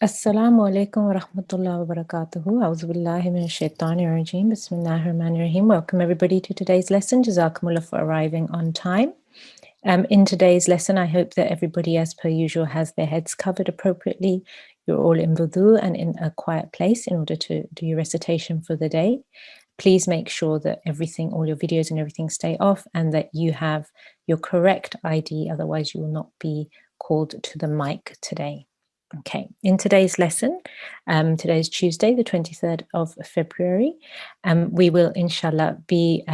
Assalamu alaikum wa rahmatullahi wa barakatuhu. A'udhu billahi minash shaitanir rajim. Bismillahir rahmanir rahim. Welcome everybody to today's lesson. Jazakumullah for arriving on time. In today's lesson, I hope that everybody, as per usual, has their heads covered appropriately. You're all in wudu and in a quiet place in order to do your recitation for the day. Please make sure that everything, all your videos and everything stay off and that you have your correct ID. Otherwise, you will not be called to the mic today. Okay, in today's lesson, today is Tuesday, the 23rd of February, we will, inshallah, be,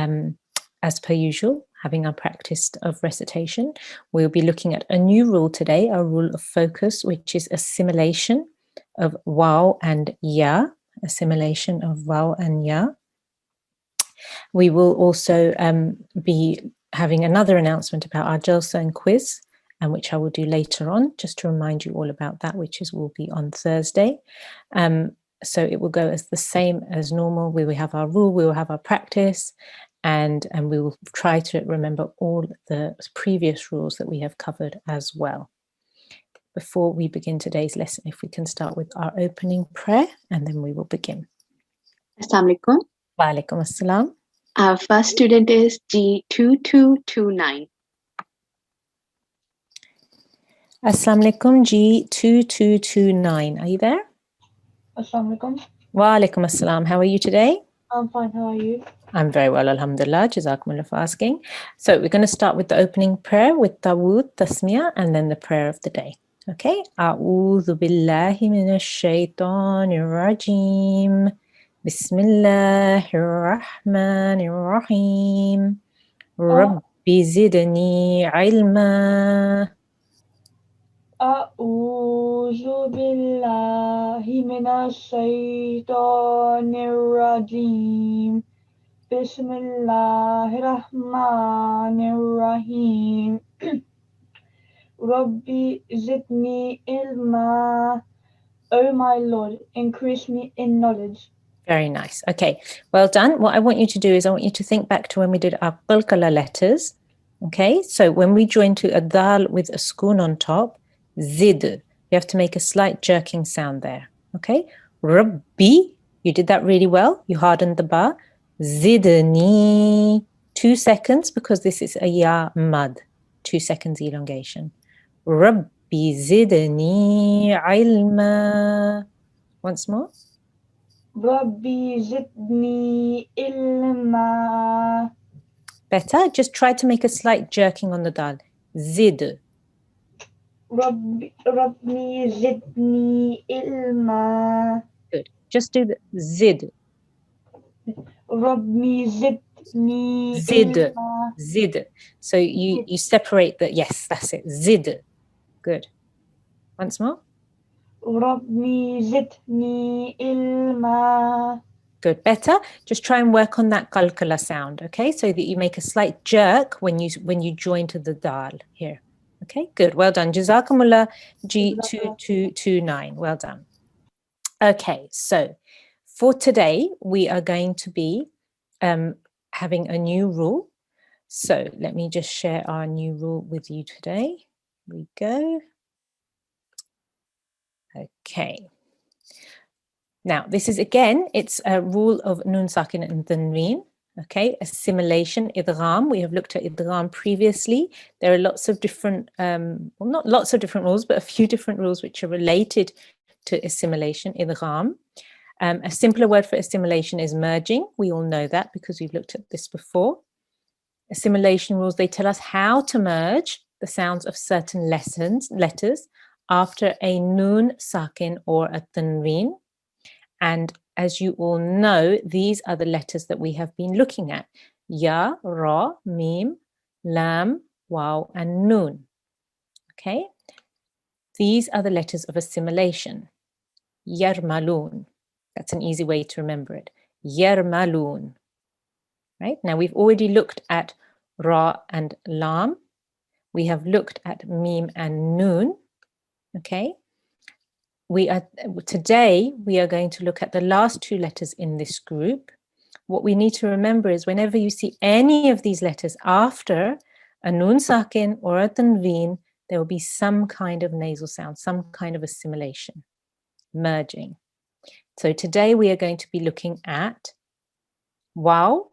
as per usual, having our practice of recitation. We'll be looking at a new rule today, a rule of focus, which is assimilation of waw and ya, assimilation of waw and ya. We will also be having another announcement about our Jalsa and quiz, and which I will do later on, just to remind you all about that, which will be on Thursday. So it will go as the same as normal. We will have our rule, we will have our practice, and we will try to remember all the previous rules that we have covered as well. Before we begin today's lesson, if we can start with our opening prayer, and then we will begin. Assalamu alaikum. Wa alaikum assalam. Our first student is G2229. Assalamu alaikum, G2229. Are you there? Assalamu alaikum. Wa alaikum assalam. How are you today? I'm fine, how are you? I'm very well, alhamdulillah. Jazakumullah for asking. So we're going to start with the opening prayer with Tawud, Tasmiyah, and then the prayer of the day. Okay? A'udhu billahi minash shaitanir rajim. Bismillahir rahmanir rahim. Rabbi zidni ilma. أعوذ بالله من الشيطان الرجيم بسم الله الرحمن الرحيم ربي زدني علما. Oh my Lord, increase me in knowledge. Very nice. Okay, well done. What I want you to do is I want you to think back to when we did our qalqala letters. Okay, so when we join to a dal with a schoon on top, zid, you have to make a slight jerking sound there. Okay, Rabbi, you did that really well. You hardened the ba. Zidni, 2 seconds because this is a ya mad. 2 seconds elongation. Rabbi zidni ilma. Once more. Rabbi zidni ilma. Better. Just try to make a slight jerking on the dal. Zid. Rabbi zidni ilma. Good. Just do the zid. Rabbi zidni Zid. ilma. Zid. So you separate the, yes, that's it. Zid. Good. Once more. Rabbi zidni ilma. Good. Better. Just try and work on that qalqala sound, okay? So that you make a slight jerk when you join to the dal here. Okay, good. Well done. Jazakumullah G2229. Well done. Okay, so for today, we are going to be having a new rule. So let me just share our new rule with you today. Here we go. Okay. Now, this is again, it's a rule of nun sakin and tanween. Okay, assimilation, idgham. We have looked at idgham previously. There are lots of different, well, not lots of different rules, but a few different rules which are related to assimilation, idgham. A simpler word for assimilation is merging. We all know that because we've looked at this before. Assimilation rules, they tell us how to merge the sounds of certain letters after a nun sakin or a tanween. And as you all know, these are the letters that we have been looking at. Ya, ra, mim, lam, waw, and nun. Okay? These are the letters of assimilation. Yarmalun. That's an easy way to remember it. Yarmalun. Right? Now, we've already looked at ra and lam. We have looked at mim and nun. Okay? Today, we are going to look at the last 2 letters in this group. What we need to remember is whenever you see any of these letters after a nun sakin or a tanween, there will be some kind of nasal sound, some kind of assimilation. merging. So today we are going to be looking at waw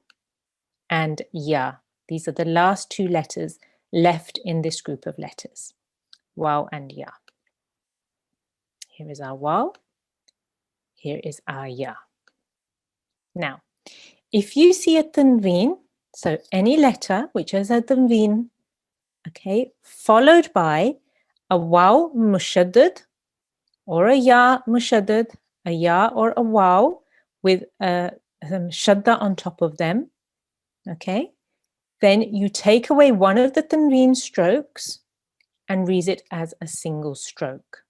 and ya. These are the last two letters left in this group of letters, waw and ya. Here is our waw, here is our ya. Now, if you see a tanween, so any letter which has a tanween, okay, followed by a waw mushaddad or a ya mushaddad, a ya or a waw with a shadda on top of them, okay, then you take away one of the tanween strokes and read it as a single stroke.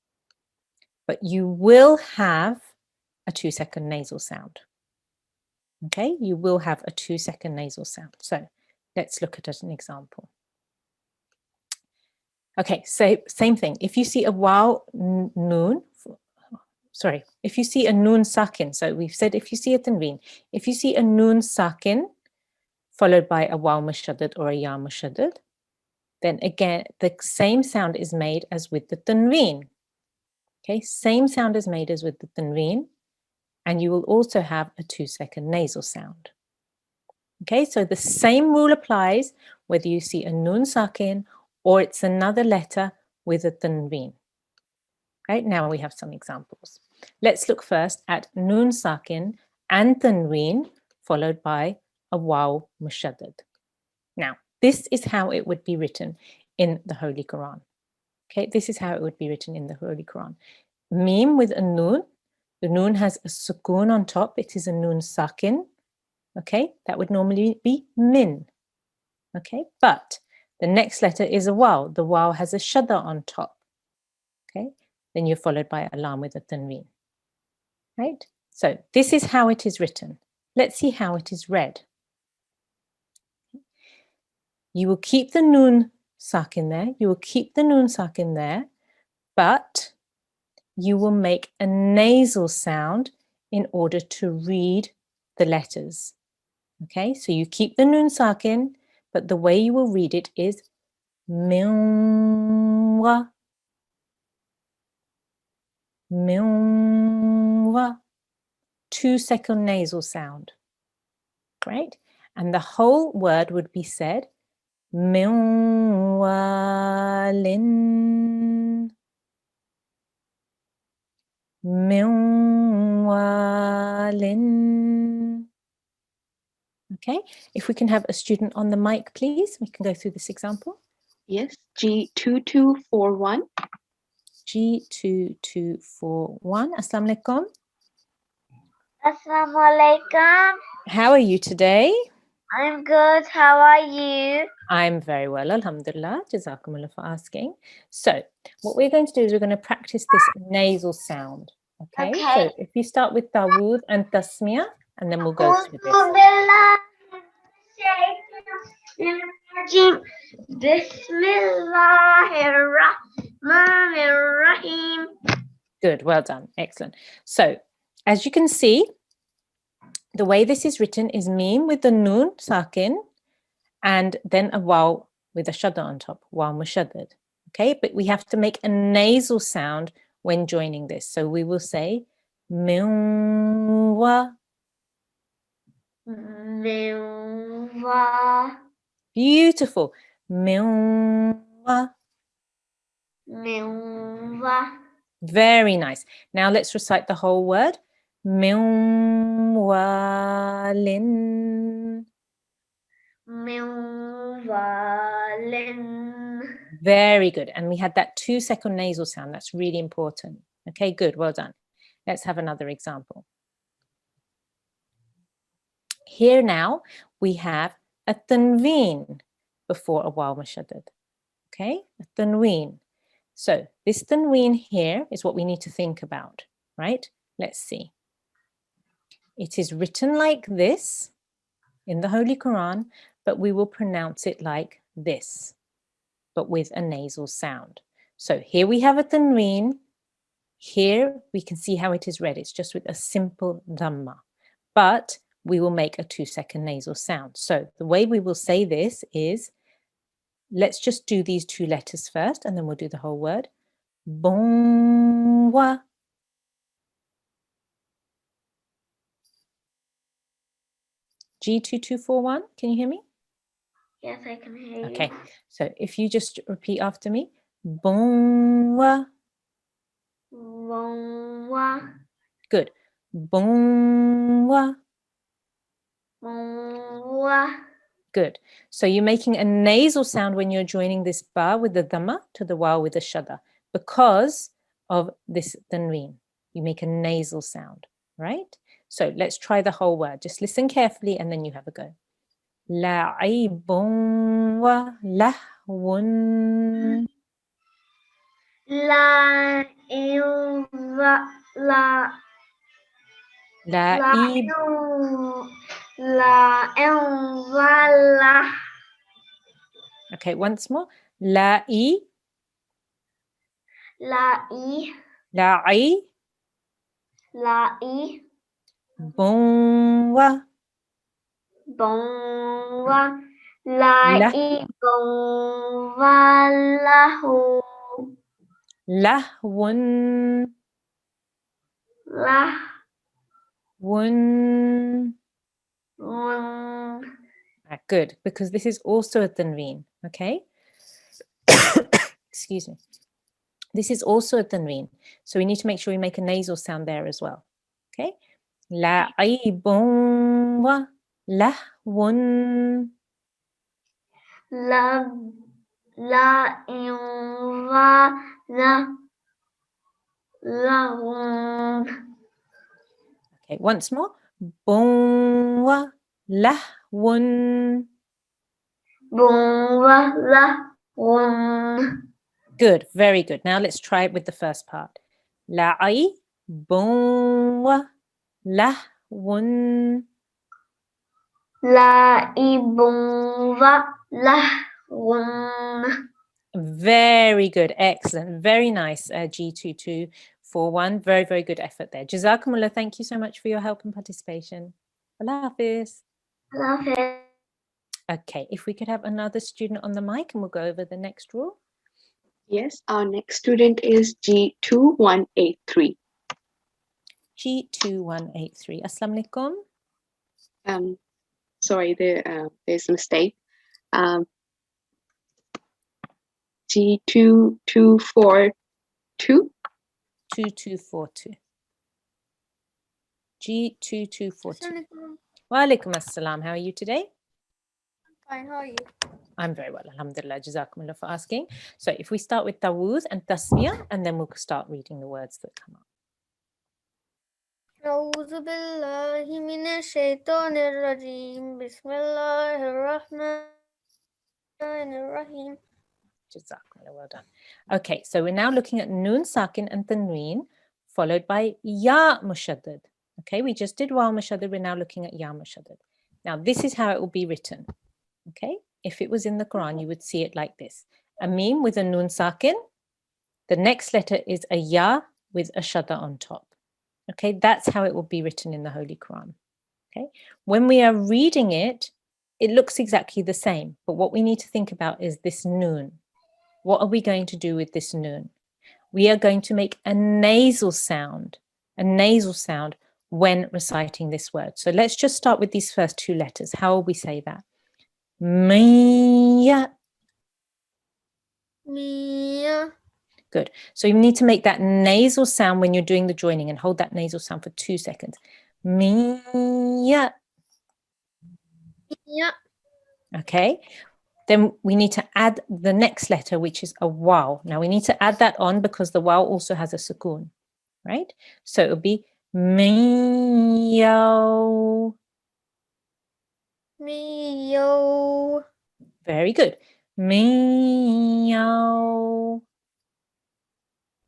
But you will have a 2-second nasal sound. Okay, you will have a 2-second nasal sound. So let's look at an example. Okay, so same thing. If you see a waw noon, if you see a noon sakin, so we've said if you see a tanween, if you see a noon sakin followed by a waw mushaddad or a ya mushaddad, then again, the same sound is made as with the tanween. Okay, same sound is made as with the tanween, and you will also have a 2-second nasal sound. Okay, so the same rule applies whether you see a noon sakin or it's another letter with a tanween. Right, now we have some examples. Let's look first at noon sakin and tanween followed by a waw mushaddad. Now, this is how it would be written in the Holy Quran. Okay, this is how it would be written in the Holy Quran. Mim with a noon. The noon has a sukoon on top. It is a noon sakin. Okay, that would normally be min. Okay, but the next letter is a waw. The waw has a shadda on top. Okay, then you're followed by a lam with a tanween. Right, so this is how it is written. Let's see how it is read. You will keep the noon sakin there. You will keep the noon sakin there, but you will make a nasal sound in order to read the letters. Okay, so you keep the noon sakin, but the way you will read it is minwa, minwa, 2-second nasal sound, right? And the whole word would be said minwalin, minwalin. Okay, if we can have a student on the mic, please, we can go through this example. Yes, G2241. G2241. Assalamu alaikum. Assalamu alaikum. How are you today? I'm good. How are you? I'm very well, alhamdulillah. Jazakumullah for asking. So, what we're going to do is we're going to practice this nasal sound. Okay, Okay. so if you start with Dawood and Tasmiyah, and then we'll go through this. Bismillahirrahmanirrahim. Good, well done, excellent. So, as you can see, the way this is written is mim with the noon sakin and then a waw with a shadda on top, waw mushaddad. Okay, but we have to make a nasal sound when joining this. So we will say minwa. Milwa. Beautiful. Minwa. Milwa. Very nice. Now let's recite the whole word. Minwalin. Milwalin. Very good. And we had that 2-second nasal sound. That's really important. Okay, good. Well done. Let's have another example. Here now we have a tanween before a waw mushaddad. Okay, a tanween. So this tanween here is what we need to think about, right? Let's see. It is written like this in the Holy Quran, but we will pronounce it like this, but with a nasal sound. So here we have a tanween. Here we can see how it is read. It's just with a simple dhamma, but we will make a 2-second nasal sound. So the way we will say this is, let's just do these 2 letters first, and then we'll do the whole word. Bonwa. G2241, can you hear me? Yes, I can hear Okay, you. so if you just repeat after me, bonwa, Bonwa, good, bonwa, bonwa. good. So you're making a nasal sound when you're joining this ba with the dhamma to the waw with the shadda because of this tanween. You make a nasal sound, right? So let's try the whole word. Just listen carefully and then you have a go. La'ibun wa lahwun. La ilva la La'ib. la ilva Okay, once more. La'i. la I La'i. la I Bun wa bonwa la la I bonwa lahu lahwun la wun. wun Good, because this is also a tanween, okay? Excuse me. This is also a tanween, so we need to make sure we make a nasal sound there as well, okay? La'ibun wa lahwun. la la ilva la Okay, once more. Bun wa lahwun. bonwa la wun Good, very good. Now let's try it with the first part. La'ibun wa lahwun. la ibonwa la wun. Very good, excellent, very nice, G2241. Very, very good effort there. Jazakumullah, thank you so much for your help and participation. Allah Hafiz. Love it. Okay, if we could have another student on the mic and we'll go over the next rule. Yes, our next student is G2183. G2183. Assalamu alaikum. Sorry, there's a mistake. G2242. 2242. G2242. Wa alaikum assalam. How are you today? Fine, how are you? I'm very well, alhamdulillah. Jazakumullah for asking. So if we start with tawuz and tasmiyah, and then we'll start reading the words that come up. أعوذ بالله من الشيطان الرجيم بسم الله الرحمن الرحيم. Jazakumullah, well done. Okay, so we're now looking at nun sakin and tanween, followed by ya mushaddad. Okay, we just did waw mushaddad, we're now looking at ya mushaddad. Now this is how it will be written. Okay, if it was in the Quran, you would see it like this. A mim with a nun sakin, the next letter is a ya with a shadda on top. Okay, that's how it will be written in the Holy Quran. Okay, when we are reading it, it looks exactly the same, but what we need to think about is this nun. What are we going to do with this nun? We are going to make a nasal sound when reciting this word. So let's just start with these first two letters. How will we say that? Miya. Mia. Good. So you need to make that nasal sound when you're doing the joining and hold that nasal sound for 2 seconds. Miya. Yeah. Okay. Then we need to add the next letter, which is a waw. Now we need to add that on because the waw also has a sukoon, right? So it would be miyaw. Mio. Very good. Miyaw.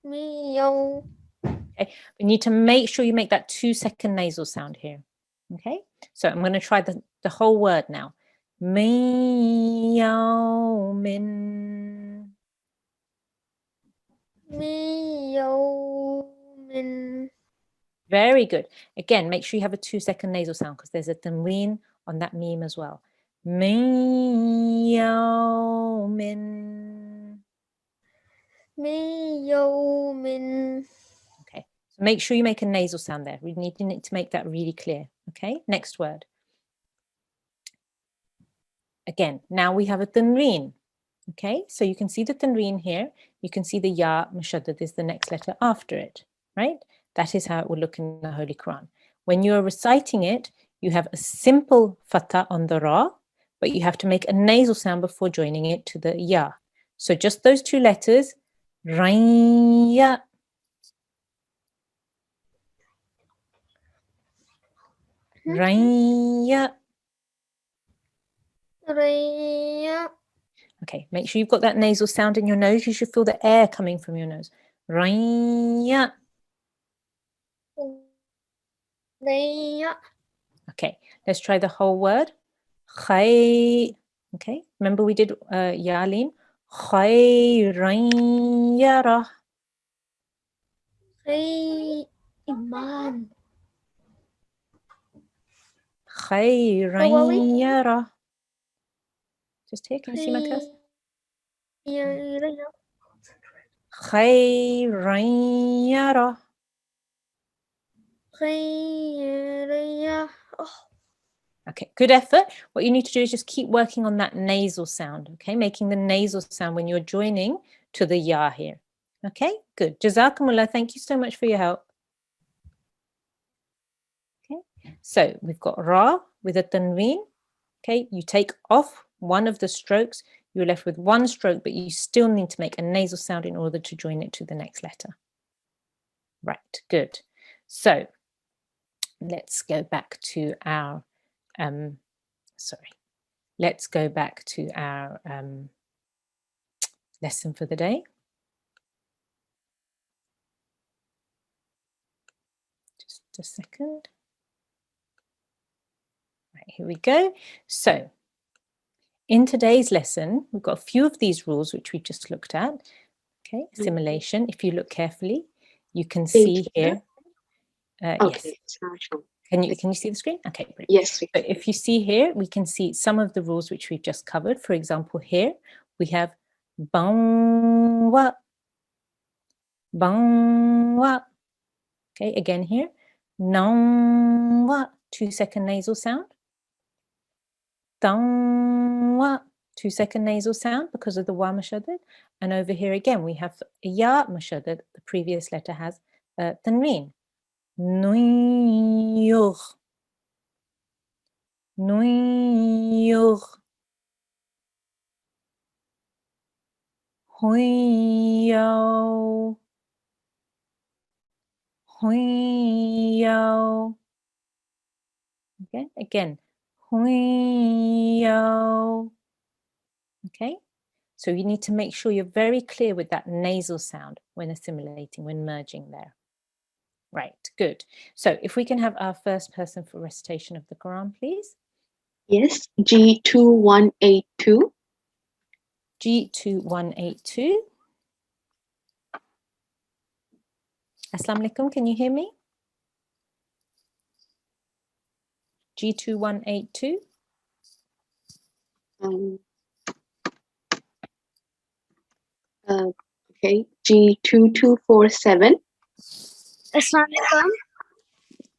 Mio. Okay. We need to make sure you make that 2-second nasal sound here. Okay. So I'm going to try the whole word now. Miyaw min. Mio. Min. Very good. Again, make sure you have a 2-second nasal sound because there's a tanween on that meme as well. Miyaw min. Mio. Min. Okay. So make sure you make a nasal sound there. We need to make that really clear. Okay. Next word. Again, now we have a tanween. Okay, so you can see the tanween here. You can see the ya mushaddad is the next letter after it, right? That is how it will look in the Holy Quran. When you're reciting it, you have a simple fatha on the ra, but you have to make a nasal sound before joining it to the ya. So just those two letters, raya. Raya. Raya. Okay, make sure you've got that nasal sound in your nose. You should feel the air coming from your nose. Raya. Raya. Okay, let's try the whole word. Khay. Okay, remember we did Yalim. Khayran yara. Iman. Khayran yara. Just here, can you see my cursor? Khayran yara. Okay, good effort. What you need to do is just keep working on that nasal sound, okay? Making the nasal sound when you're joining to the ya here. Okay, good. Jazakumullah, thank you so much for your help. Okay, so we've got ra with a tanween. Okay, you take off one of the strokes, you're left with one stroke, but you still need to make a nasal sound in order to join it to the next letter. Right, good. So let's go back to our let's go back to our lesson for the day. Just a second. Right, here we go. So in today's lesson, we've got a few of these rules which we just looked at. Okay, assimilation. If you look carefully, you can see here. Yes. It's not shown. Can you see the screen? Okay, brilliant. Yes. So if you see here, we can see some of the rules which we've just covered. For example, here we have bangwa, bangwa. Okay, again here, nangwa, 2-second nasal sound. Tangwa, 2-second nasal sound because of the wa mushaddad. And over here again, we have ya mushaddad. The previous letter has tanween. Nuyugh. Nuyugh. Huyo. Huyo. Okay, again. Huyo. Okay, so you need to make sure you're very clear with that nasal sound when assimilating, when merging there. Right, good. So if we can have our first person for recitation of the Quran, please. Yes, G2182. G2182. Assalamu alaikum, can you hear me? G2182. Okay, G2247. Assalamu alaikum.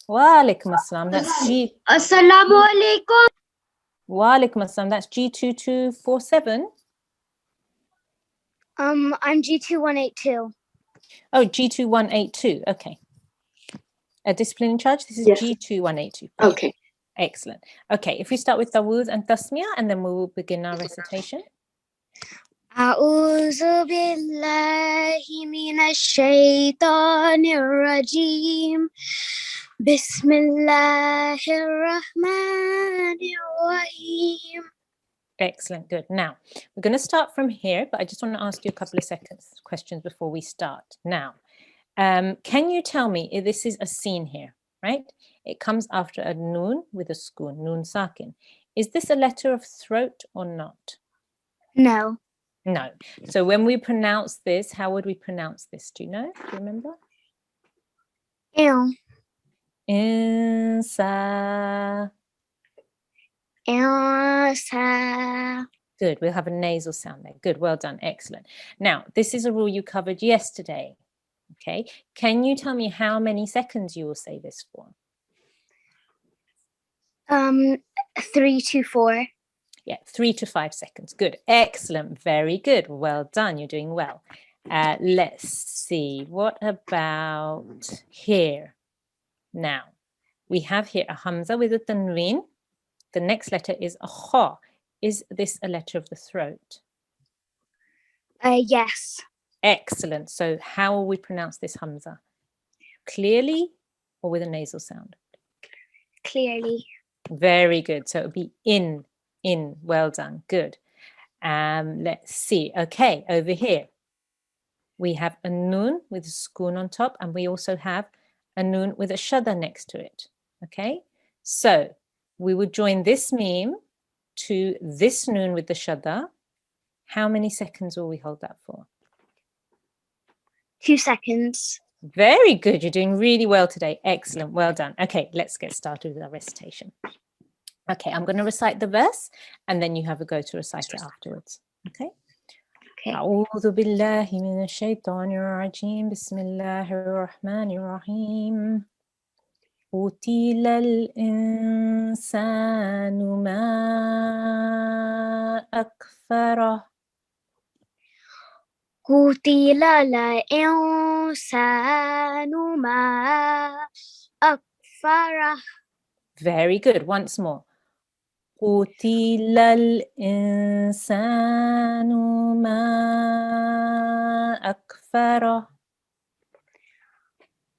Wa alaikum assalam. That's G. Assalamu alaikum. Wa alaikum assalam. That's G2247. I'm G2182. Oh, G2182. Okay. A discipline in charge. This is Yes. G2182. Okay. Excellent. Okay, if we start with Tawuz and Tasmiyah, and then we will begin our recitation. أعوذ بالله من الشيطان الرجيم بسم الله الرحمن الرحيم. Excellent, good. Now, we're going to start from here, but I just want to ask you a couple of questions before we start. Now, can you tell me if this is a scene here, right? It comes after a noon with a sukun, noon sakin. Is this a letter of throat or not? No. No. So when we pronounce this, how would we pronounce this? Do you know? Do you remember? Ew. Insa. Elsa. Good. We'll have a nasal sound there. Good. Well done. Excellent. Now, this is a rule you covered yesterday. Okay. Can you tell me how many seconds you will say this for? 3 to 4. Yeah, 3 to 5 seconds. Good. Excellent. Very good. Well done. You're doing well. Let's see. What about here? Now, we have here a hamza with a tanween. The next letter is a kha. Is this a letter of the throat? Yes. Excellent. So how will we pronounce this hamza? Clearly or with a nasal sound? Clearly. Very good. So it would be in. Well done. Good. Let's see. Okay, over here. We have a noon with a sukoon on top, and we also have a noon with a shadda next to it. Okay, so we would join this meme to this noon with the shadda. How many seconds will we hold that for? 2 seconds. Very good. You're doing really well today. Excellent. Well done. Okay, let's get started with our recitation. Okay, I'm going to recite the verse, and then you have a go to recite it afterwards. Okay. Okay. أعوذ بالله من الشيطان الرجيم بسم الله الرحمن الرحيم قتل الإنسان ما أكفره قتل الإنسان ما أكفره. Very good. Once more. قتل الإنسان ما أكفره.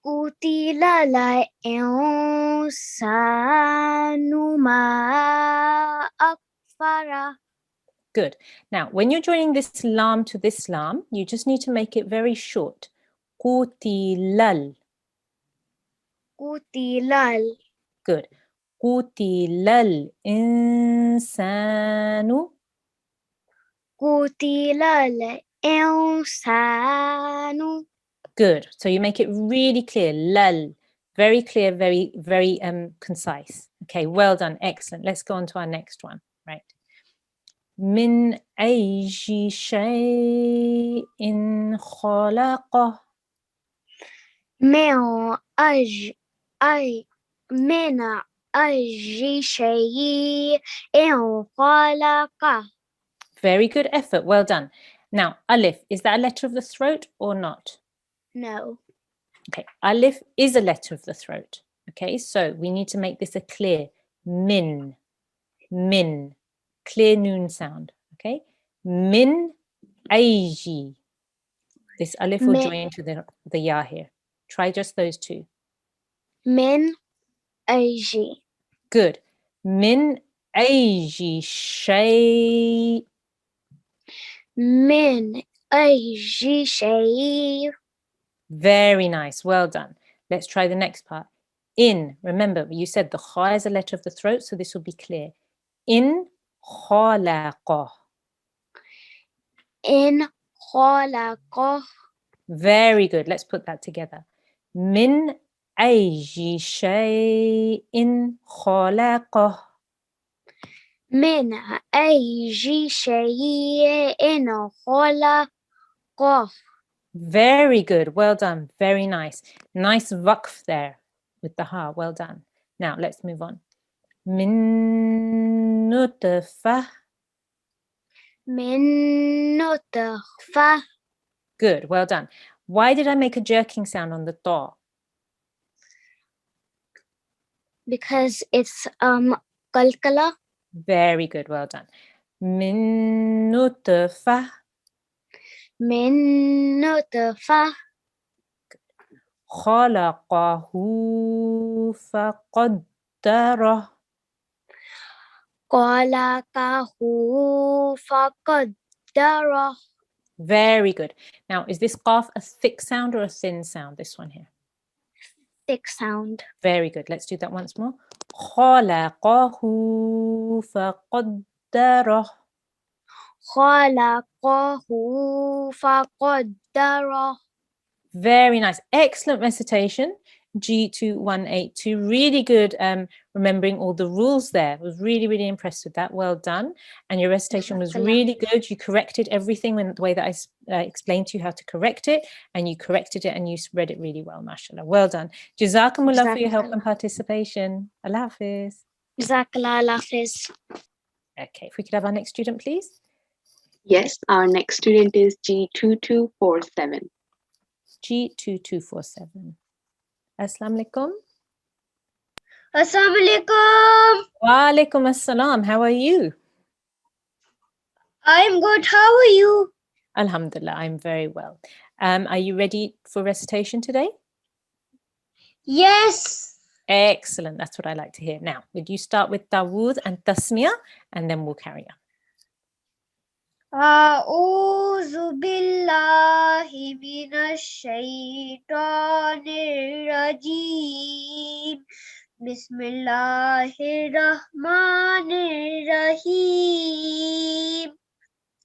قتل الإنسان ما أكفره. Good. Now, when you're joining this lam to this lam, you just need to make it very short. قتل. قتل. Good. قتل الإنسان. قتل الإنسان. Good. So you make it really clear. Lal. Very clear, very, very concise. Okay, well done. Excellent. Let's go on to our next one. Right. من أي شيء خلقه. من أي شيء خلقه. Very good effort. Well done. Now, alif, is that a letter of the throat or not? No. Okay, alif is a letter of the throat. Okay, so we need to make this a clear min, clear noon sound. Okay, min aiji. This alif will join to the ya here. Try just those two. من أي. Good. Min aiji shay. من أي شيء. Very nice. Well done. Let's try the next part. In. Remember, you said the kha is a letter of the throat, so this will be clear. In khalaqa. إن خلقه. Very good. Let's put that together. Min ayyi shay'in khalaqah. من أي شيء خلقه. Very good. Well done. Very nice. Nice waqf there with the ha. Well done. Now let's move on. Min nutfah. من نطفة. Good. Well done. Why did I make a jerking sound on the ta? Because it's قلقلة. Very good. Well done. Min nutfah. من نطفة. خلقه فقدره. خلقه فقدره. Very good. Now, is this qaf a thick sound or a thin sound, this one here? Thick sound. Very good. Let's do that once more. خلقه فقدره. خلقه فقدره. Very nice. Excellent recitation. G2182. Really good remembering all the rules there. I was really, really impressed with that. Well done. And your recitation was really good. You corrected everything in the way that I explained to you how to correct it. And you corrected it and you read it really well, mashallah. Well done. Jazakumullah for your help and participation. Allah Hafiz. جزاك الله. Okay, if we could have our next student, please. Yes, our next student is G2247. G2247. Assalamu alaikum. Assalamu alaikum. Wa alaikum assalam. How are you? I'm good. How are you? Alhamdulillah, I'm very well. Are you ready for recitation today? Yes. Excellent. That's what I like to hear. Now, would you start with Dawood and Tasmiyah, and then we'll carry on. أعوذ بالله من الشيطان الرجيم بسم الله الرحمن الرحيم.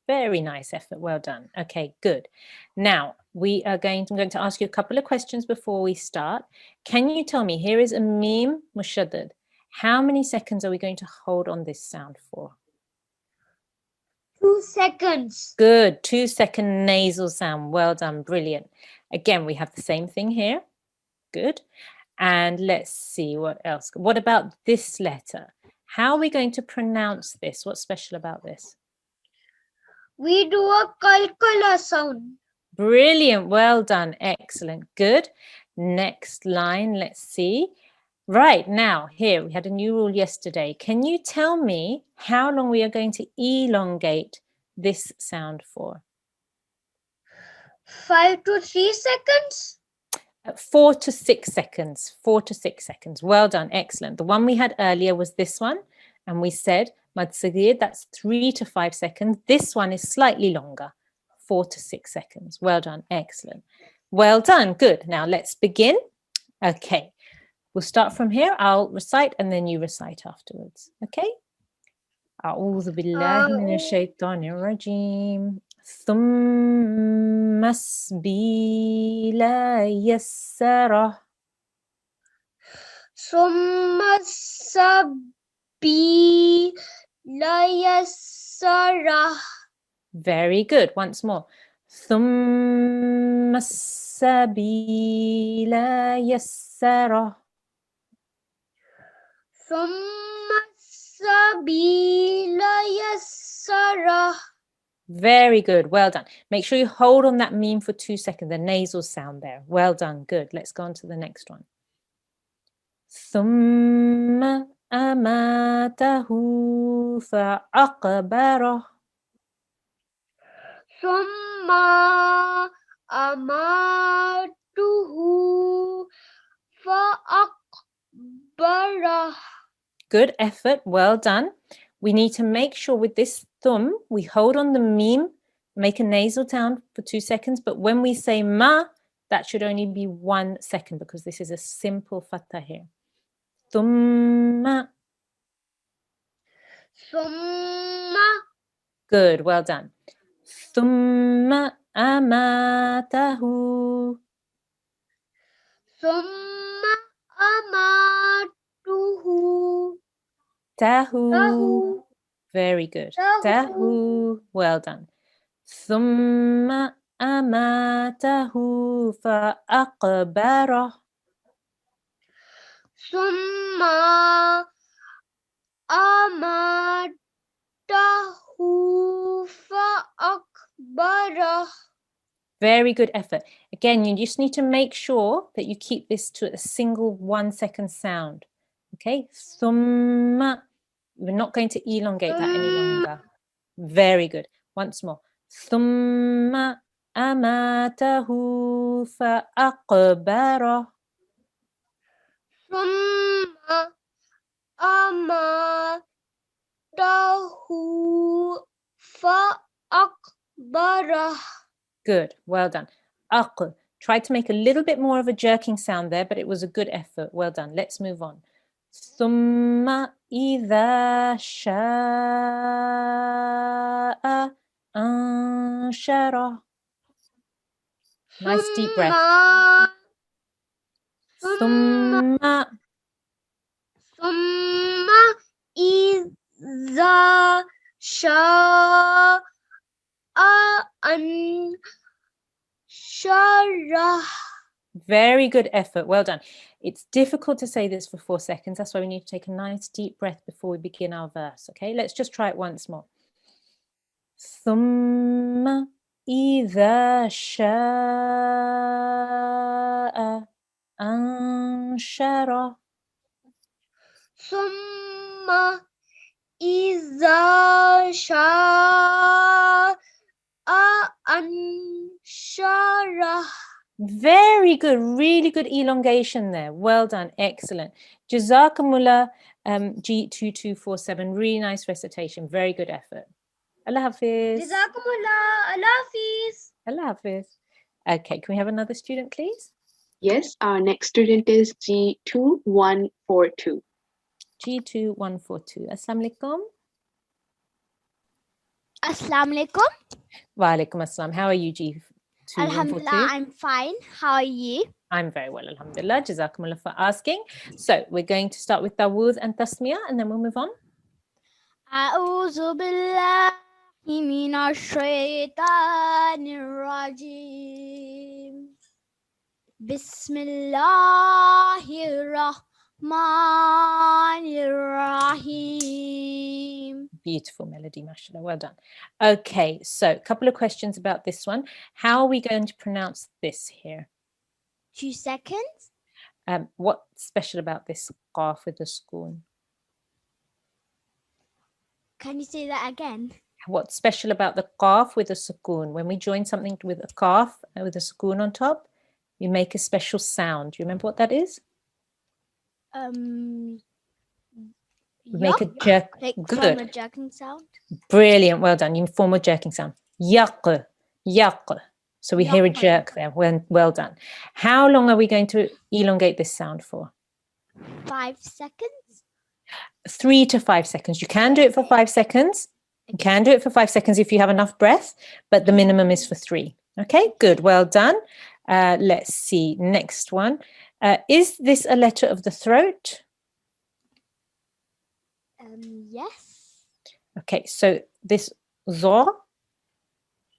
Very nice effort. Well done. Okay, good. Now, I'm going to ask you a couple of questions before we start. Can you tell me, here is a meme mushaddad. How many seconds are we going to hold on this sound for? 2 seconds. Good. 2-second nasal sound. Well done. Brilliant. Again, we have the same thing here. Good. And let's see what else. What about this letter? How are we going to pronounce this? What's special about this? We do a kalkala sound. Brilliant. Well done. Excellent. Good. Next line. Let's see. Right. Now, here, we had a new rule yesterday. Can you tell me how long we are going to elongate this sound for? 5 to 3 seconds. 4 to 6 seconds. 4 to 6 seconds. Well done. Excellent. The one we had earlier was this one. And we said, Mad Sagir, that's 3 to 5 seconds. This one is slightly longer. 4 to 6 seconds. Well done. Excellent. Well done. Good. Now let's begin. Okay. We'll start from here. I'll recite and then you recite afterwards. Okay? أعوذ بالله من الشيطان الرجيم ثم السبيل يسره ثم السبيل يسره. Very good. Once more. ثم السبيل يسره. ثم السبيل يسره. Very good. Well done. Make sure you hold on that meme for 2 seconds, the nasal sound there. Well done. Good. Let's go on to the next one. ثم أماته فأقبره. ثم أماته فأقبره. Good effort. Well done. We need to make sure with this thumb, we hold on the meme, make a nasal sound for 2 seconds. But when we say ma, that should only be 1 second because this is a simple fatha here. Thumma. ثم. Good. Well done. Thumma amatahu. ثم أماته. Tahu. Very good. Tahu. Well done. ثم أماته فأقبره. ثم أماته فأقبره. Very good effort. Again, you just need to make sure that you keep this to a single 1 second sound. Okay? Thumma. We're not going to elongate that any longer. Very good. Once more. Thumma amatahu fa'aqbara. ثم أماته فأقبره. Good. Well done. Aql. Try to make a little bit more of a jerking sound there, but it was a good effort. Well done. Let's move on. ثم إذا شاء أنشره. Nice deep breath. ثم إذا شاء أنشره. Very good effort. Well done. It's difficult to say this for 4 seconds. That's why we need to take a nice deep breath before we begin our verse. Okay, let's just try it once more. ثم إذا شاء أنشره. ثم إذا شاء أنشره. Very good, really good elongation there. Well done, excellent. Jazakumullah G2247, really nice recitation, very good effort. Allah Hafiz. Jazakumullah. Allah Hafiz. Allah Hafiz. Okay, can we have another student, please? Yes, our next student is G2142. G2142. Assalamu alaikum. Assalamu alaikum. Wa alaikum assalam. How are you, Alhamdulillah, G2142? I'm fine. How are you? I'm very well, alhamdulillah. Jazakumullah for asking. So we're going to start with Dawood and Tasmiyah, and then we'll move on. أعوذ بالله من الشيطان الرجيم. بسم الله الرحمن الرحيم. Beautiful melody, mashallah. Well done. Okay, so a couple of questions about this one. How are we going to pronounce this here? 2 seconds. What's special about this qaf with the sukoon? Can you say that again? What's special about the qaf with a sukoon? When we join something with a qaf with a sukoon on top, we make a special sound. Do you remember what that is? We make a jerk. Like Good. from a jerking sound. Brilliant. Well done. You form a jerking sound. Yaq, yaq. So we hear a Yaq. jerk there. Well done. How long are we going to elongate this sound for? 5 seconds. 3 to 5 seconds. You can do it for 5 seconds. You can do it for 5 seconds if you have enough breath, but the minimum is for 3. Okay, good. Well done. Let's see. Next one. Is this a letter of the throat? Yes. Okay, so this zo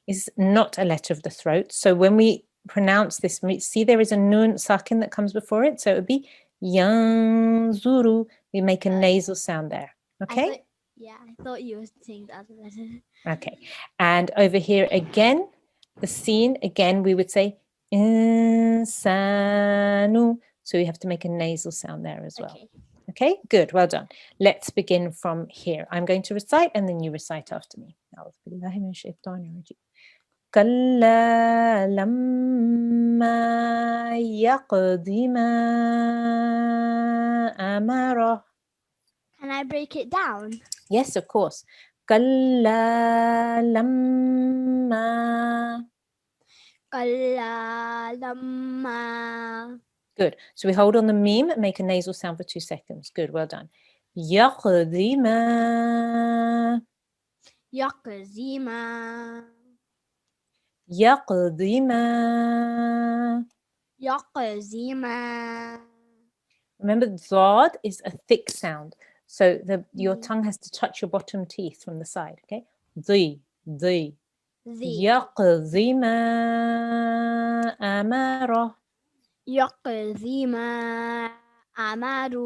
is not a letter of the throat. So when we pronounce this, see there is a nun sakin that comes before it. So it would be yanzuru. We make a nasal sound there. Okay? I thought you were saying the other letter. Okay. And over here again, the scene, again, we would say insanu. So we have to make a nasal sound there as well. Okay. Okay, good. Well done. Let's begin from here. I'm going to recite and then you recite after me. كلا لما يقض ما أمره. Can I break it down? Yes, of course. كلا لما. كلا لما. Good. So we hold on the meme and make a nasal sound for 2 seconds. Good. Well done. يقض ما. يقضي ما. يقض ما. يقضي ما. Remember, Zod is a thick sound. So your tongue has to touch your bottom teeth from the side. Okay? The. يقضي ما أمره. يقضي ما أمره.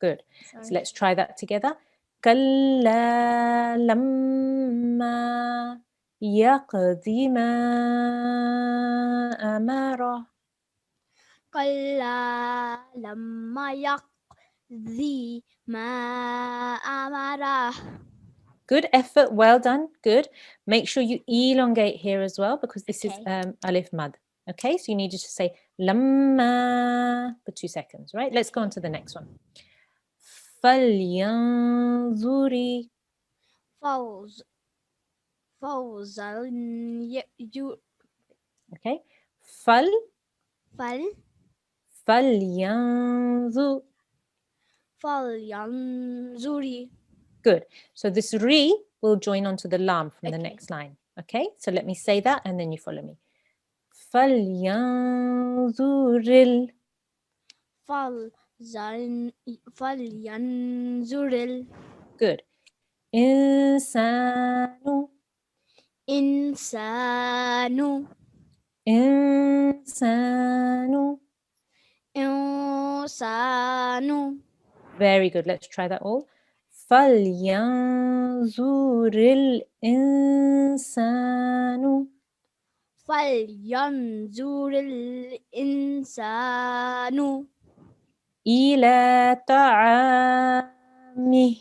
Good. So let's try that together. كلا لما يقضي ما أمره. كلا لما يقضي ما أمره. Good effort. Well done. Good. Make sure you elongate here as well because this is alif mad. Okay, so you needed to say lamma for 2 seconds, right? Let's go on to the next one. فلينظري. Okay. فلينظري. Good. So this re will join onto the lam from the next line. Okay, so let me say that and then you follow me. فلينظر. فلينظر. Good. إنسان. إنسان. Insanu. إنسان Very good. Let's try that all. فَلْيَنْظُرِ الْإِنسَانُ فلينظر الإنسان إِلَى طَعَامِهِ.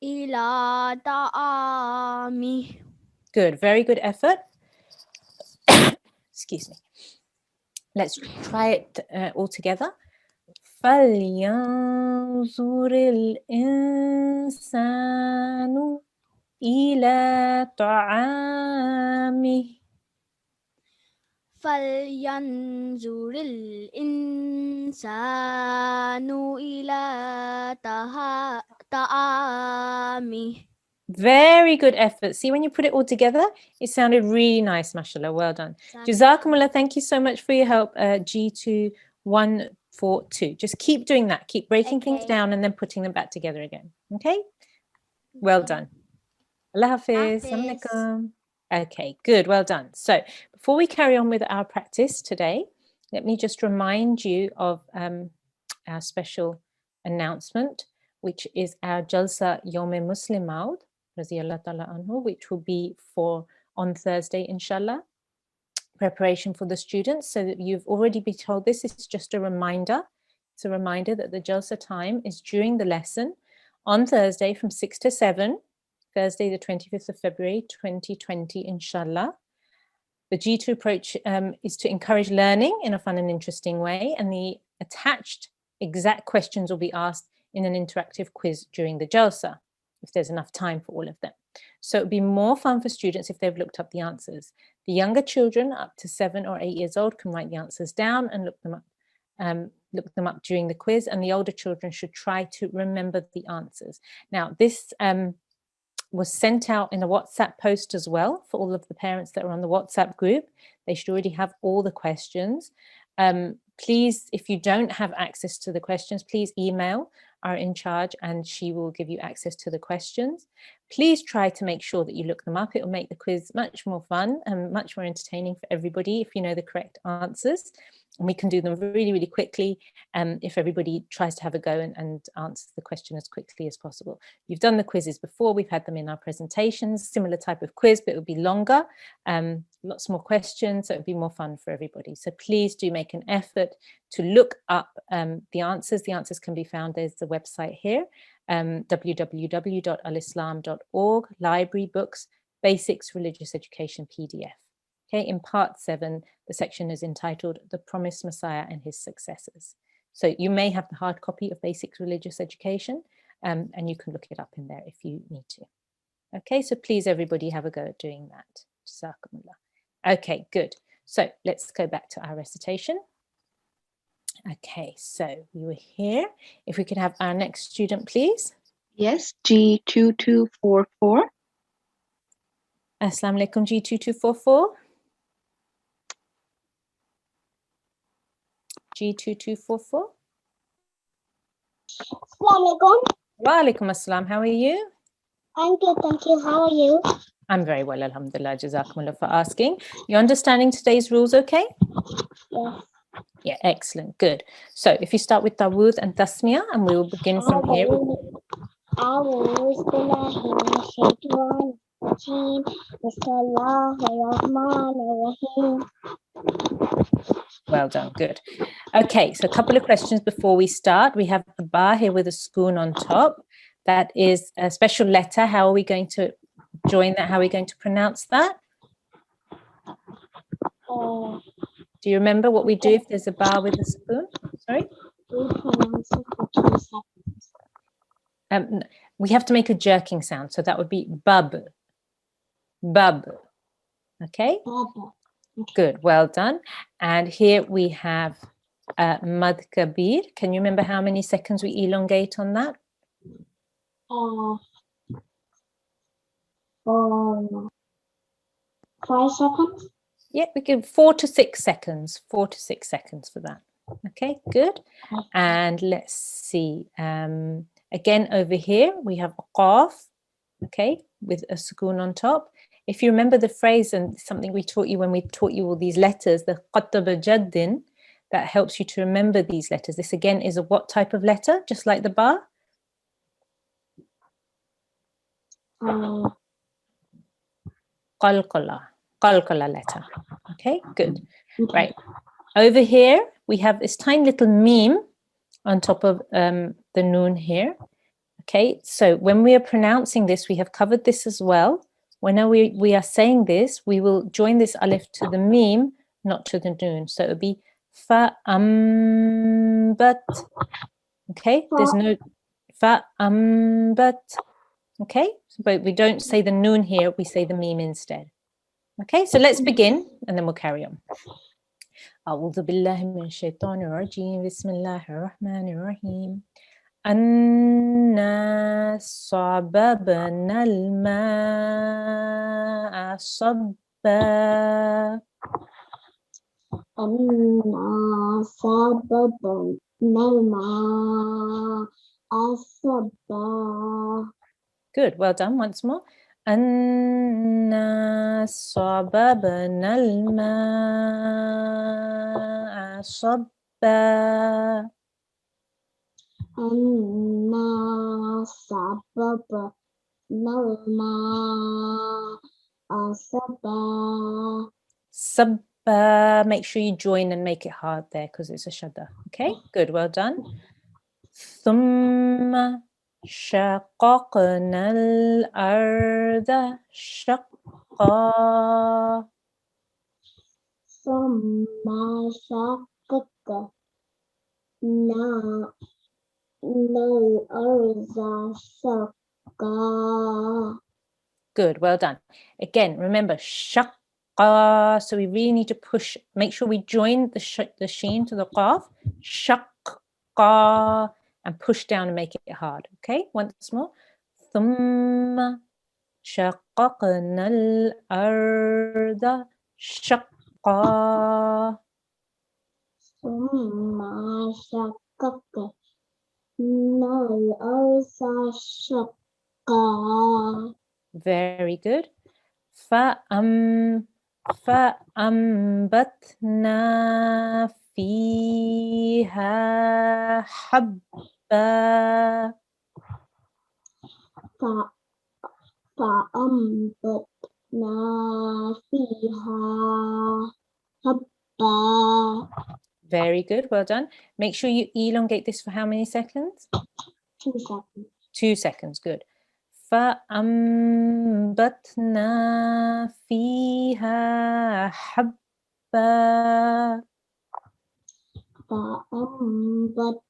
إلى طعامه. Good. Very good effort. Excuse me. Let's try it all together. فَلْيَنْظُرِ الْإِنسَانُ إِلَى طَعَامِهِ. فلينظر الإنسان إلى طعامه. Very good effort. See, when you put it all together, it sounded really nice, mashallah. Well done. Jazakumullah, thank you so much for your help, G2142. Just keep doing that. Keep breaking things Okay. down and then putting them back together again. Okay? Well done. Allah Hafiz. Assalamu Hafiz. alaikum. Okay, good. Well done. So before we carry on with our practice today, let me just remind you of our special announcement, which is our Jalsa Yom-e Muslim Maud, Raziyallahu Ta'ala Anhu, which will be on Thursday, inshallah. Preparation for the students, so that you've already been told this. It's just a reminder. It's a reminder that the Jalsa time is during the lesson on Thursday from 6 to 7, Thursday the 25th of February 2020, inshallah. The G2 approach is to encourage learning in a fun and interesting way, and the attached exact questions will be asked in an interactive quiz during the Jalsa, if there's enough time for all of them. So it would be more fun for students if they've looked up the answers. The younger children up to 7 or 8 years old can write the answers down and look them up during the quiz, and the older children should try to remember the answers. Now, this was sent out in a WhatsApp post as well for all of the parents that are on the WhatsApp group. They should already have all the questions. Please, if you don't have access to the questions, please email our in charge and she will give you access to the questions. Please try to make sure that you look them up. It will make the quiz much more fun and much more entertaining for everybody if you know the correct answers. And we can do them really, really quickly if everybody tries to have a go and answer the question as quickly as possible. You've done the quizzes before. We've had them in our presentations, similar type of quiz, but it would be longer, lots more questions, so it would be more fun for everybody. So please do make an effort to look up the answers. The answers can be found. There's the website here, www.alislam.org, library, books, basics, religious education PDF. Okay, in part 7, the section is entitled The Promised Messiah and His Successors. So you may have the hard copy of Basics Religious Education and you can look it up in there if you need to. Okay, so please everybody have a go at doing that. Jazakumullah. Okay, good. So let's go back to our recitation. Okay, so we were here. If we could have our next student, please. Yes, G2244. Assalamu alaikum, G2244. G2244. Assalamualaikum. Wa alaikum assalam. How are you? I'm good, thank you. How are you? I'm very well, alhamdulillah. Jazakumullah for asking. You're understanding today's rules okay? Yes. Yeah, excellent. Good. So if you start with Tawud and Tasmiyah, and we will begin from here. Well done. Good. Okay, so a couple of questions before we start. We have the ba here with a spoon on top. That is a special letter. How are we going to join that? How are we going to pronounce that? Do you remember what we do if there's a ba with a spoon? Sorry? We pronounce it for 2 seconds. We have to make a jerking sound. So that would be bub. Bub. Okay? Baba. Good. Well done. And here we have Mad Kabir. Can you remember how many seconds we elongate on that? 5 seconds. Yeah, we give 4 to 6 seconds. 4 to 6 seconds for that. Okay, good. And let's see. Again, over here we have qaf, okay, with a sukoon on top. if you remember the phrase and something we taught you when we taught you all these letters, the qattaba jaddin, that helps you to remember these letters. This again is a what type of letter, just like the ba? Qalqala letter. Okay, good. Right. Over here, we have this tiny little meme on top of the noon here. Okay, so when we are pronouncing this, we have covered this as well. When we are saying this, we will join this alif to the meme, not to the noon. So it would be fa'ambat. Okay, there's no fa'ambat. Okay, but we don't say the noon here, we say the meme instead. Okay, so let's begin and then we'll carry on. أعوذ بالله من الشيطان الرجيم بسم الله الرحمن الرحيم أنا صببنا الماء صبا أنا صببنا الماء صبا. Good, well done. Once more. أنا صببنا الماء صبا. أنا صببنا الماء صبا. Sabba, make sure you join and make it hard there because it's a shadda. Okay, good, well done. ثم شققنا الأرض شقا. ثم شققنا الأرض شقا. Good, well done. Again, remember shaqqa. So we really need to push, make sure we join the sheen to the qaf. Shaqqa, and push down and make it hard. Okay, once more. ثم شققنا الأرض شقا. ثم شققنا الأرض شقا. Very good. فأنبتنا فيها حبا. فأنبتنا فيها حبا. Very good, well done. Make sure you elongate this for how many seconds? 2 seconds. 2 seconds, good. فأنبتنا فيها حبا. فأنبتنا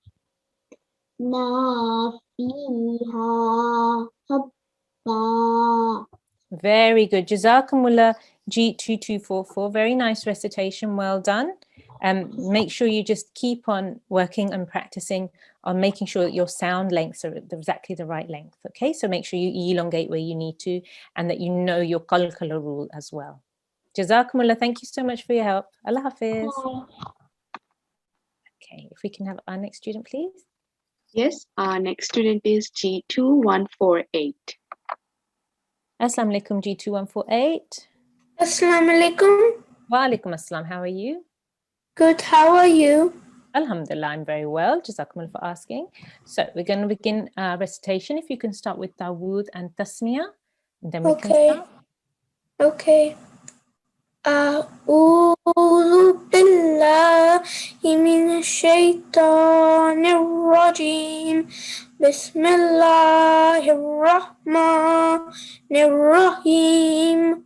فيها حبا. Very good. Jazakumullah G2244. Very nice recitation. Well done. Make sure you just keep on working and practicing on making sure that your sound lengths are exactly the right length. Okay, so make sure you elongate where you need to and that you know your qalqala rule as well. Jazakumullah, thank you so much for your help. Allah Hafiz. Okay, if we can have our next student, please. Yes, our next student is G2148. Assalamu alaikum G2148. Assalamu alaikum. Wa alaikum assalam. How are you? Good, how are you? Alhamdulillah, I'm very well. Jazakumullah for asking. So we're going to begin recitation. If you can start with Dawood and Tasmiyah, and then we can start. Okay. أعوذ بالله من الشيطان الرجيم بسم الله الرحمن الرحيم.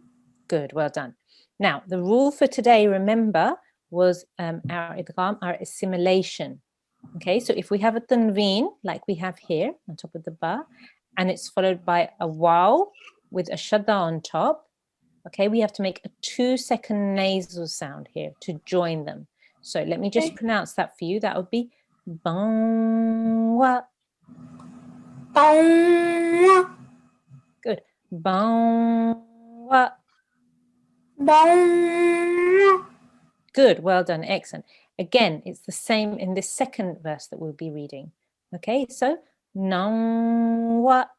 Good, well done. Now, the rule for today, remember, was our idgham, our assimilation. Okay, so if we have a tanveen, like we have here on top of the ba, and it's followed by a waw with a shadda on top, okay, we have to make a 2-second nasal sound here to join them. So let me just pronounce that for you. That would be bangwa. Bangwa. Good. Bangwa. Bangwa. Good, well done, excellent. Again, it's the same in this second verse that we'll be reading. Okay, so nangwa.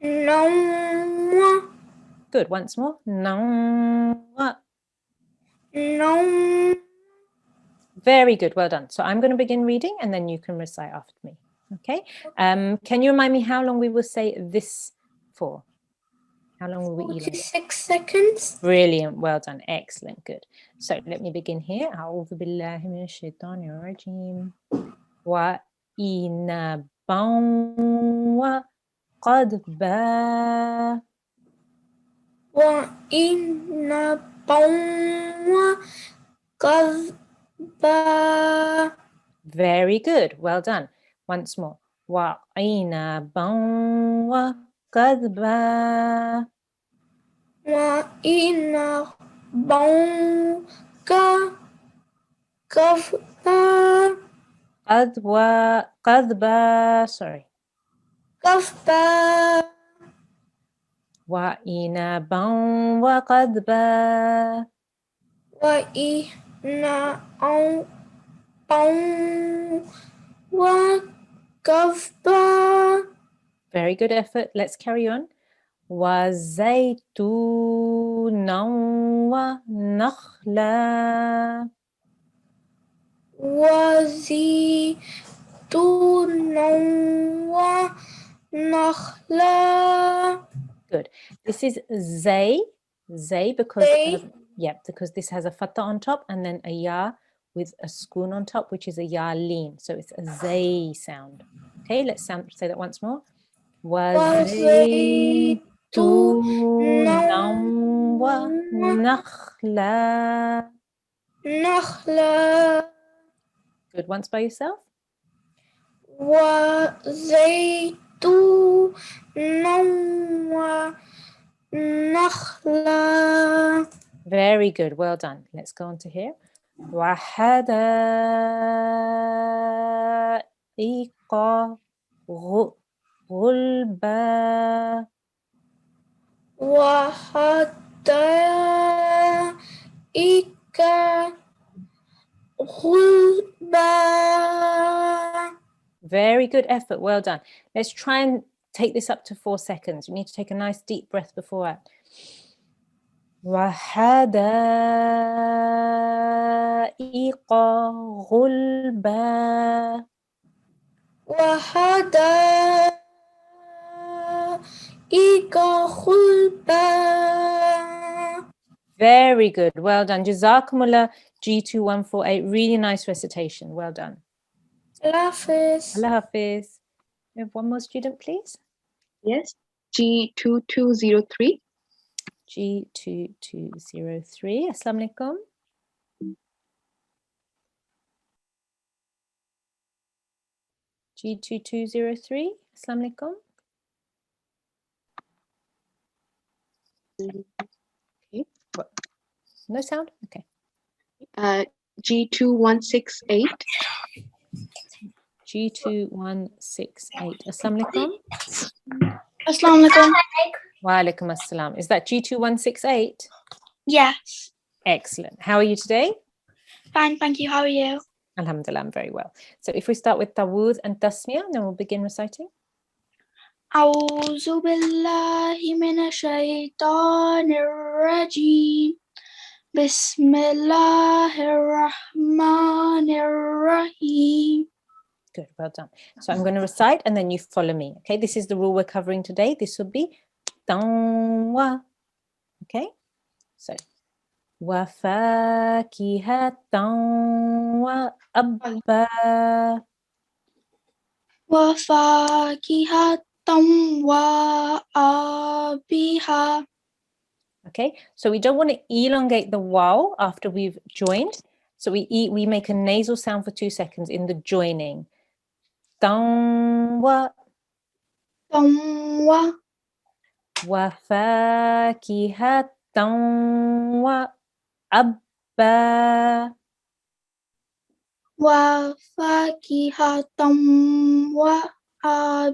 Nangwa. Good. Once more. Nawwa. نوم Very good. Well done. So I'm going to begin reading and then you can recite after me. Okay. Can you remind me how long we will say this for? How long will we elongate? 46 seconds. Brilliant. Well done. Excellent. Good. So let me begin here. أعوذ بالله من الشيطان الرجيم وإنبا وقضبا. وإنبا وقضبا. Very good. Well done. Once more. وإنبا وقضبا. وإنبا كفبا. قضبا. Sorry. كفبا. وإنبا وقضبا. وإنبا وكفبا. Very good effort. Let's carry on. وزيتونا ونخلا. وزيتونا ونخلا. Good. This is zay because Zay. because this has a fatha on top and then a ya with a spoon on top, which is a ya lean. So it's a zay sound. Okay, let's say that once more. وزيتونا ونخلا. نخلا. Good. Once by yourself. وزيتونا ونخلا. Very good. Well done. Let's go on to here. وحدائق غلبا. وحدائق غلبا. Very good effort. Well done. Let's try and take this up to 4 seconds. You need to take a nice deep breath before that. وحدائق غلبا. وحدائق غلبا. Very good. Well done. Jazakumullah G2148. Really nice recitation. Well done. Allah Hafiz. Allah Hafiz. We have one more student, please. Yes. G2203. G2203. Assalamu alaikum. G2203. Assalamu alaikum. Okay. No sound? Okay. G2168. G2168. Assalamu alaikum. Assalamu alaikum. Wa alaikum assalam. Is that G2168? Yes. Excellent. How are you today? Fine, thank you. How are you? Alhamdulillah, I'm very well. So if we start with Tawud and Tasmiyah, then we'll begin reciting. أعوذ بالله من الشيطان الرجيم بسم الله الرحمن الرحيم. Good, well done. So I'm going to recite and then you follow me. Okay, this is the rule we're covering today. This would be Tanwa. Okay, so وفاكهة وأبا. وفاكهة وأبها. Okay, so we don't want to elongate the waw after we've joined. So we make a nasal sound for 2 seconds in the joining. Tanwa. طموة. وفاكهة وأبا. وفاكهة وأبا.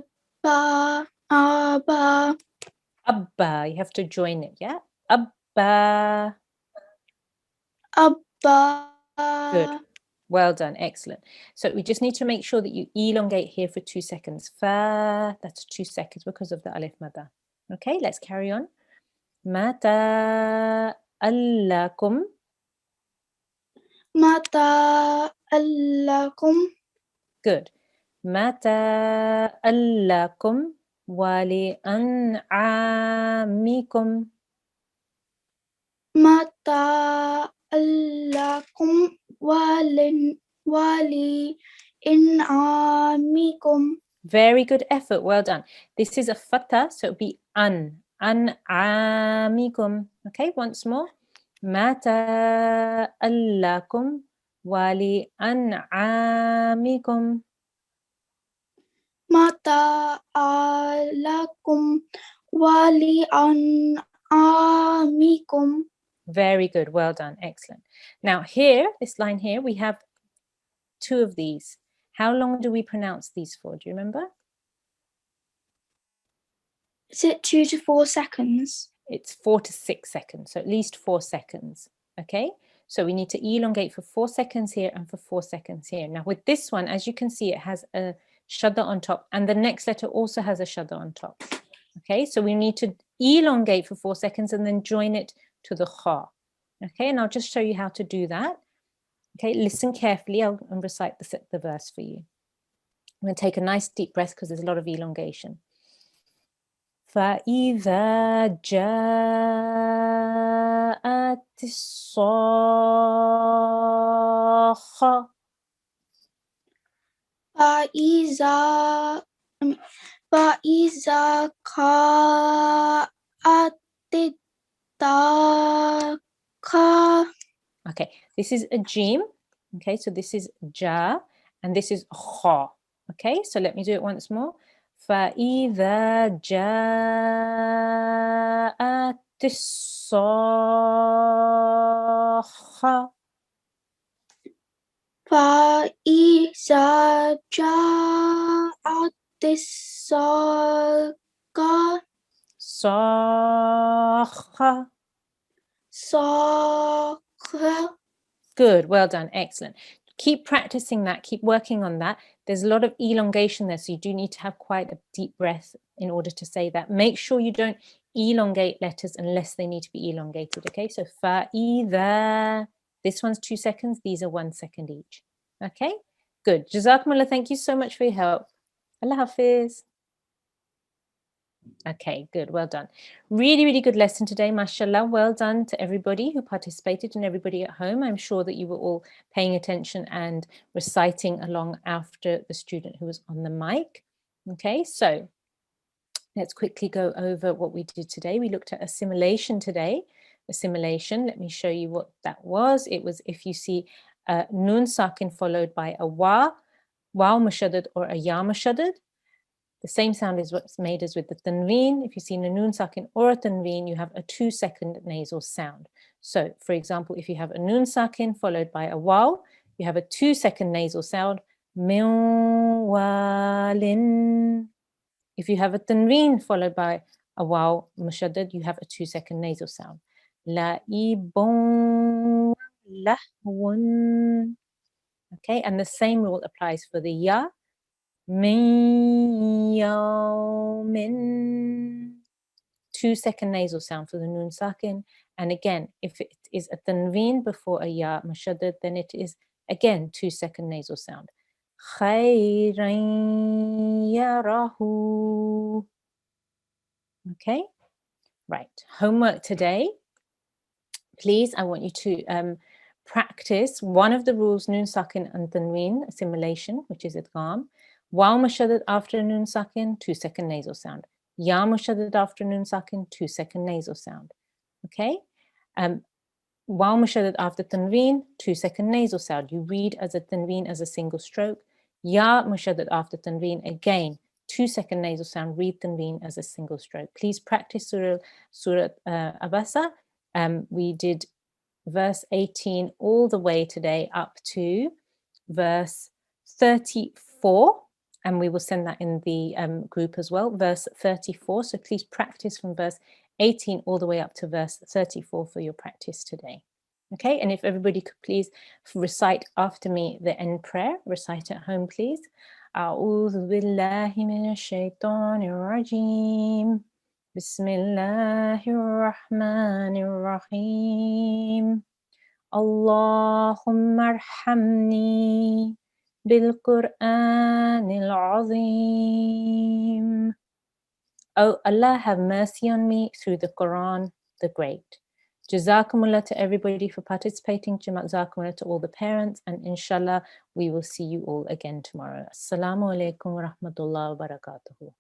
Abba, you have to join it, yeah? Abba. أبا. Good. Well done, excellent. So we just need to make sure that you elongate here for 2 seconds. Fa, that's 2 seconds because of the alif madda. Okay, let's carry on. Mata allakum. Mata allakum. Good. Mata allakum wali an'amikum. Mata allakum wali in'amikum. Very good effort. Well done. This is a fatha, so it would be an'amikum. Okay, once more. Mata allakum wali an'amikum. Mata alakum wali an'amikum. Very good. Well done. Excellent. Now here, this line here, we have two of these. How long do we pronounce these for? Do you remember? Is it 2 to 4 seconds? It's 4 to 6 seconds, so at least 4 seconds. Okay, so we need to elongate for 4 seconds here and for 4 seconds here. Now with this one, as you can see, it has a shadda on top, and the next letter also has a shadda on top. Okay, so we need to elongate for 4 seconds and then join it to the kha. Okay, and I'll just show you how to do that. Okay, listen carefully. I'll recite the verse for you. I'm going to take a nice deep breath because there's a lot of elongation. فَإِذَا جَاءَتِ الصَّاخَّةُ. فَإِذَا كَانَتِ الدَّاقَةُ. Okay, this is a jim. Okay, so this is ja, and this is kha. Okay, so let me do it once more. فَإِذَا جَاءَتِ الصَّاخَّةُ. فَإِذَا جَاءَتِ الصَّاخَّةُ. صَاخَّةُ. Good, well done, excellent. Keep practicing that, keep working on that. There's a lot of elongation there, so you do need to have quite a deep breath in order to say that. Make sure you don't elongate letters unless they need to be elongated, okay? So فَإِذَا, this one's 2 seconds, these are 1 second each. Okay, good. Jazakumullah, thank you so much for your help. Allah Hafiz. Okay, good. Well done. Really, really good lesson today, mashallah. Well done to everybody who participated and everybody at home. I'm sure that you were all paying attention and reciting along after the student who was on the mic. Okay, so let's quickly go over what we did today. We looked at assimilation today. Assimilation, let me show you what that was. It was if you see a nun sakin followed by a waw mushaddad or a ya mushaddad. The same sound is what's made as with the tanween. If you see a nun sakin or a tanween, you have a 2 second nasal sound. So, for example, if you have a nun sakin followed by a waw, you have a 2 second nasal sound. Min walin. If you have a tanween followed by a waw mushaddad, you have a 2 second nasal sound. La'ibun lahwun. Okay, and the same rule applies for the ya. Min yawmin. 2 second nasal sound for the nun sakin. And again, if it is a tanween before a ya mushaddad, then it is again 2 second nasal sound. Khayran yarahu. Okay, right. Homework today. Please, I want you to practice one of the rules, nun sakin and tanween assimilation, which is idgham. Waw mushaddad after nun sakin, 2 second nasal sound. Ya mushaddad after nun sakin, 2 second nasal sound. Okay. Waw mushaddad after tanween, 2 second nasal sound. You read as a tanween as a single stroke. Ya mushaddad after tanween, again 2 second nasal sound. Read tanween as a single stroke. Please practice Surah Abasa. We did verse 18 all the way today up to verse 34, and we will send that in the group as well, verse 34. So please practice from verse 18 all the way up to verse 34 for your practice today. Okay, and if everybody could please recite after me the end prayer, recite at home please. أعوذ بالله من الشيطان الرجيم Bismillahirrahmanirrahim. Allahumma arhamni Bil-Qur'anil azim. Oh Allah, have mercy on me through the Quran, the Great. Jazakumullah to everybody for participating. Jazakumullah to all the parents. And inshallah, we will see you all again tomorrow. Assalamu alaikum wa rahmatullahi wa barakatuhu.